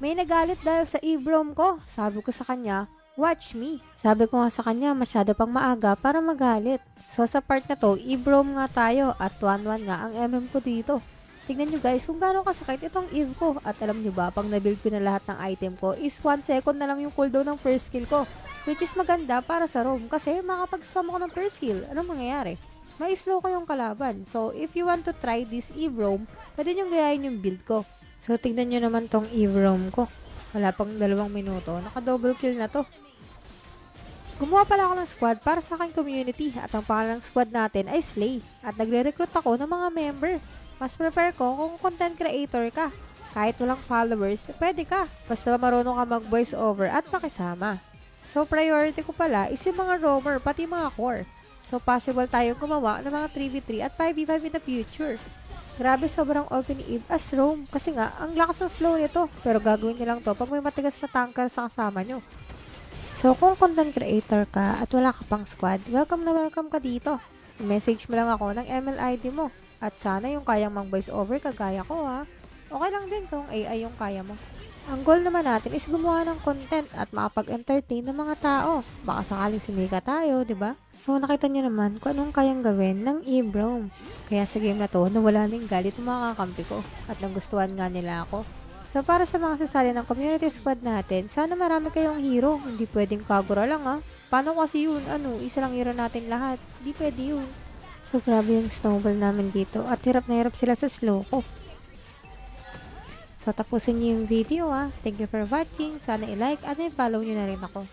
May nagalit dahil sa e-brom ko. Sabi ko sa kanya, watch me. Sabi ko nga sa kanya, masyado pang maaga para magalit. So sa part na to, e-brom nga tayo at 1-1 nga ang MM ko dito. Tignan nyo guys kung gaano kasakit itong Eve ko. At alam nyo ba, pag nabuild ko na lahat ng item ko, is 1 second na lang yung cooldown ng first skill ko. Which is maganda para sa roam kasi makapag-spam ako ng first skill. Anong mangyayari? May slow ko yung kalaban. So if you want to try this Eve roam, pwede nyo gayahin yung build ko. So tignan nyo naman tong Eve roam ko. Wala pang 2 minuto, naka-double kill na to. Gumawa pala ako ng squad para sa aking community at ang pangalan ng squad natin ay Slay. At nagre-recruit ako ng mga member. Mas prepare ko kung content creator ka. Kahit walang followers, pwede ka. Basta marunong ka mag-voice over at makisama. So priority ko pala is yung mga roamer, pati mga core. So possible tayong gumawa ng mga 3v3 at 5v5 in the future. Grabe sobrang open ni Eve as roam. Kasi nga, ang lakas ng slow nito. Pero gagawin nyo lang to pag may matigas na tanker sa kasama nyo. So kung content creator ka at wala ka pang squad, welcome na welcome ka dito. I-message mo lang ako ng ML ID mo. At sana yung kayang mag-voice over kagaya ko ha. Okay lang din kung AI yung kaya mo. Ang goal naman natin is gumawa ng content at makapag-entertain ng mga tao. Baka sakaling sumika tayo, di ba? So nakita nyo naman kung anong kayang gawin ng e-brom. Kaya sa game na to, nawala ng galit ng mga kakampi ko at nagustuhan nga nila ako. So para sa mga sasali ng community squad natin, sana marami kayong hero. Hindi pwedeng Kagura lang ha. Paano kasi yun? Isa lang hero natin lahat. Hindi pwede yun. So grabe yung snowball namin dito at hirap na hirap sila sa slow ko. So tapusin niyo yung video ha. Thank you for watching. Sana i-like at i-follow niyo na rin ako.